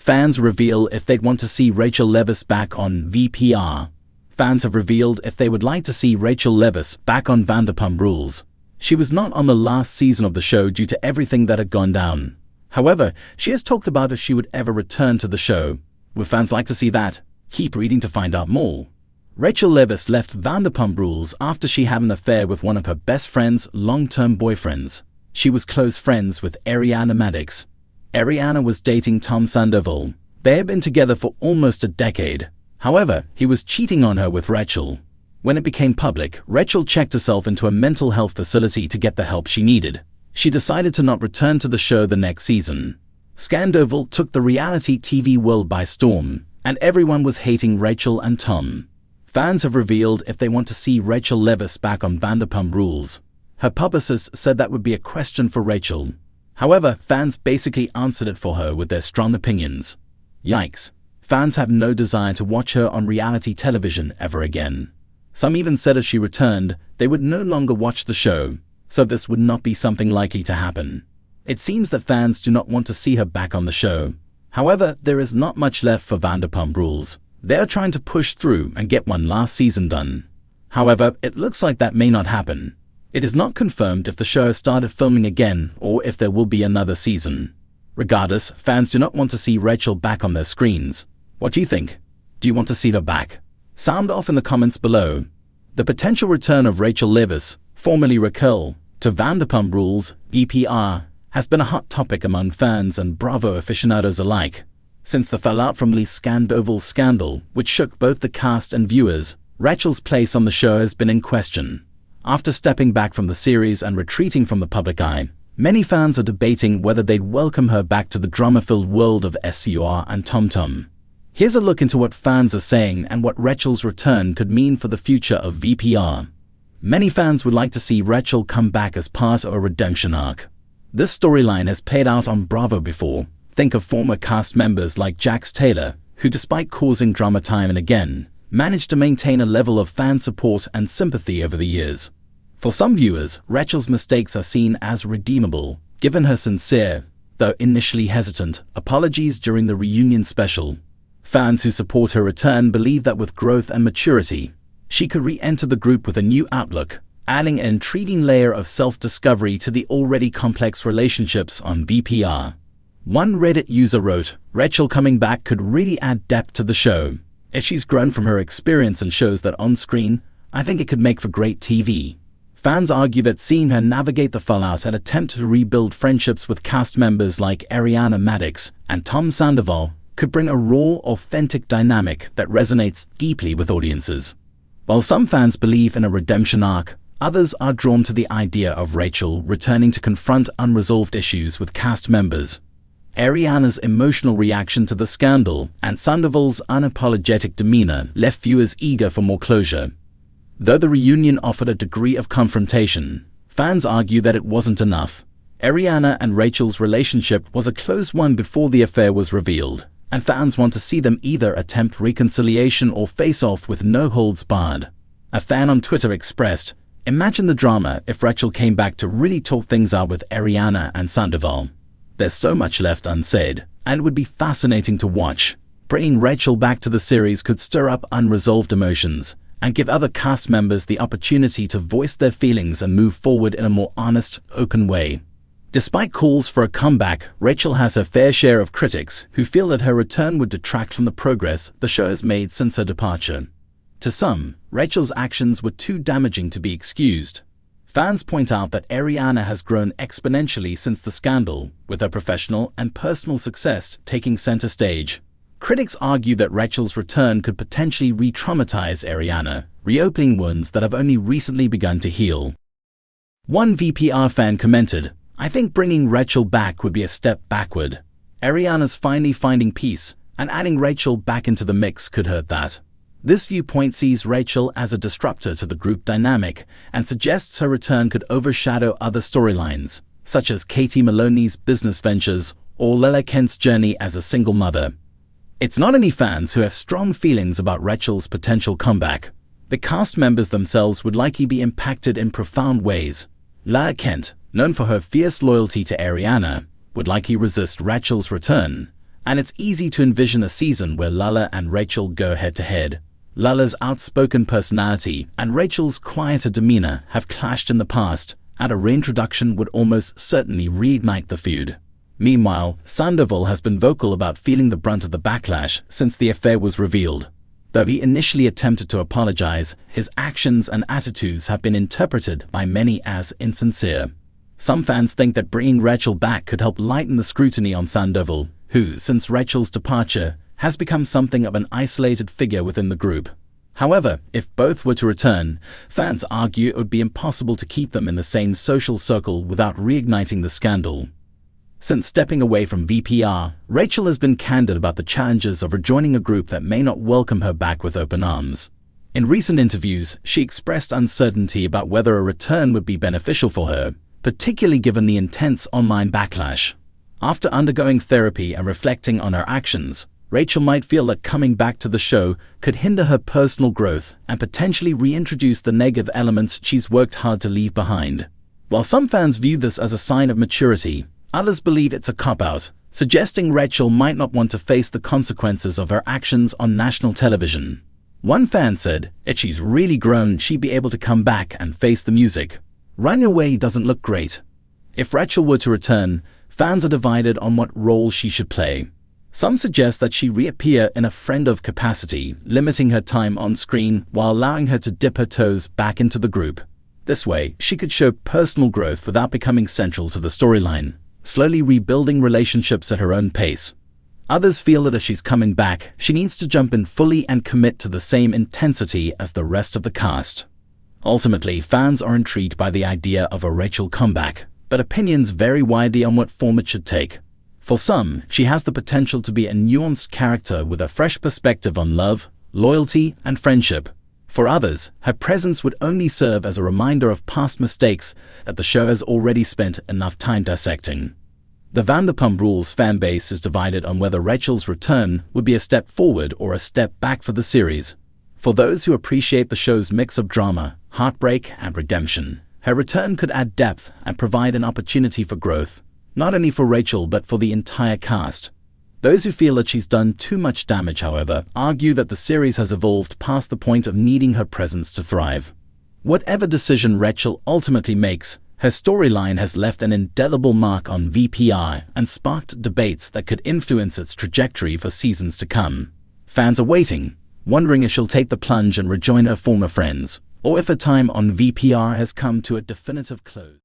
Fans reveal if they'd want to see Rachel Leviss back on VPR. Fans have revealed if they would like to see Rachel Leviss back on Vanderpump Rules. She was not on the last season of the show due to everything that had gone down. However, she has talked about if she would ever return to the show. Would fans like to see that? Keep reading to find out more. Rachel Leviss left Vanderpump Rules after she had an affair with one of her best friend's long-term boyfriends. She was close friends with Ariana Madix. Ariana was dating Tom Sandoval. They had been together for almost a decade. However, he was cheating on her with Rachel. When it became public, Rachel checked herself into a mental health facility to get the help she needed. She decided to not return to the show the next season. Sandoval took the reality TV world by storm, and everyone was hating Rachel and Tom. Fans have revealed if they want to see Rachel Leviss back on Vanderpump Rules. Her publicist said that would be a question for Rachel. However, fans basically answered it for her with their strong opinions. Yikes. Fans have no desire to watch her on reality television ever again. Some even said if she returned, they would no longer watch the show, so this would not be something likely to happen. It seems that fans do not want to see her back on the show. However, there is not much left for Vanderpump Rules. They are trying to push through and get one last season done. However, it looks like that may not happen. It is not confirmed if the show has started filming again or if there will be another season. Regardless, fans do not want to see Rachel back on their screens. What do you think? Do you want to see her back? Sound off in the comments below. The potential return of Rachel Leviss, formerly Raquel, to Vanderpump Rules, VPR, has been a hot topic among fans and Bravo aficionados alike. Since the fallout from Lisa Vanderpump's scandal, which shook both the cast and viewers, Rachel's place on the show has been in question. After stepping back from the series and retreating from the public eye, many fans are debating whether they'd welcome her back to the drama-filled world of SUR and TomTom. Here's a look into what fans are saying and what Rachel's return could mean for the future of VPR. Many fans would like to see Rachel come back as part of a redemption arc. This storyline has played out on Bravo before. Think of former cast members like Jax Taylor, who despite causing drama time and again, managed to maintain a level of fan support and sympathy over the years. For some viewers, Rachel's mistakes are seen as redeemable, given her sincere, though initially hesitant, apologies during the reunion special. Fans who support her return believe that with growth and maturity, she could re-enter the group with a new outlook, adding an intriguing layer of self-discovery to the already complex relationships on VPR. One Reddit user wrote, "Rachel coming back could really add depth to the show. If she's grown from her experience and shows that on screen, I think it could make for great TV." Fans argue that seeing her navigate the fallout and attempt to rebuild friendships with cast members like Ariana Madix and Tom Sandoval could bring a raw, authentic dynamic that resonates deeply with audiences. While some fans believe in a redemption arc, others are drawn to the idea of Rachel returning to confront unresolved issues with cast members. Ariana's emotional reaction to the scandal and Sandoval's unapologetic demeanor left viewers eager for more closure. Though the reunion offered a degree of confrontation, fans argue that it wasn't enough. Ariana and Rachel's relationship was a close one before the affair was revealed, and fans want to see them either attempt reconciliation or face off with no holds barred. A fan on Twitter expressed, "Imagine the drama if Rachel came back to really talk things out with Ariana and Sandoval. There's so much left unsaid, and it would be fascinating to watch. Bringing Rachel back to the series could stir up unresolved emotions and give other cast members the opportunity to voice their feelings and move forward in a more honest, open way." Despite calls for a comeback, Rachel has her fair share of critics who feel that her return would detract from the progress the show has made since her departure. To some, Rachel's actions were too damaging to be excused. Fans point out that Ariana has grown exponentially since the scandal, with her professional and personal success taking center stage. Critics argue that Rachel's return could potentially re-traumatize Ariana, reopening wounds that have only recently begun to heal. One VPR fan commented, "I think bringing Rachel back would be a step backward. Ariana's finally finding peace, and adding Rachel back into the mix could hurt that." This viewpoint sees Rachel as a disruptor to the group dynamic and suggests her return could overshadow other storylines, such as Katie Maloney's business ventures or Lila Kent's journey as a single mother. It's not only fans who have strong feelings about Rachel's potential comeback. The cast members themselves would likely be impacted in profound ways. Lila Kent, known for her fierce loyalty to Ariana, would likely resist Rachel's return, and it's easy to envision a season where Lala and Rachel go head-to-head. Lala's outspoken personality and Rachel's quieter demeanor have clashed in the past, and a reintroduction would almost certainly reignite the feud. Meanwhile, Sandoval has been vocal about feeling the brunt of the backlash since the affair was revealed. Though he initially attempted to apologize, his actions and attitudes have been interpreted by many as insincere. Some fans think that bringing Rachel back could help lighten the scrutiny on Sandoval, who, since Rachel's departure, has become something of an isolated figure within the group. However, if both were to return, fans argue it would be impossible to keep them in the same social circle without reigniting the scandal. Since stepping away from VPR, Rachel has been candid about the challenges of rejoining a group that may not welcome her back with open arms. In recent interviews, she expressed uncertainty about whether a return would be beneficial for her, particularly given the intense online backlash. After undergoing therapy and reflecting on her actions, Rachel might feel that coming back to the show could hinder her personal growth and potentially reintroduce the negative elements she's worked hard to leave behind. While some fans view this as a sign of maturity, others believe it's a cop-out, suggesting Rachel might not want to face the consequences of her actions on national television. One fan said, if she's really grown, she'd be able to come back and face the music. Running away doesn't look great. If Rachel were to return, fans are divided on what role she should play. Some suggest that she reappear in a friend of capacity, limiting her time on screen while allowing her to dip her toes back into the group. This way, she could show personal growth without becoming central to the storyline, slowly rebuilding relationships at her own pace. Others feel that if she's coming back, she needs to jump in fully and commit to the same intensity as the rest of the cast. Ultimately, fans are intrigued by the idea of a Rachel comeback, but opinions vary widely on what form it should take. For some, she has the potential to be a nuanced character with a fresh perspective on love, loyalty, and friendship. For others, her presence would only serve as a reminder of past mistakes that the show has already spent enough time dissecting. The Vanderpump Rules fanbase is divided on whether Rachel's return would be a step forward or a step back for the series. For those who appreciate the show's mix of drama, heartbreak, and redemption, her return could add depth and provide an opportunity for growth, not only for Rachel but for the entire cast. Those who feel that she's done too much damage, however, argue that the series has evolved past the point of needing her presence to thrive. Whatever decision Rachel ultimately makes, her storyline has left an indelible mark on VPR and sparked debates that could influence its trajectory for seasons to come. Fans are waiting, wondering if she'll take the plunge and rejoin her former friends, or if her time on VPR has come to a definitive close.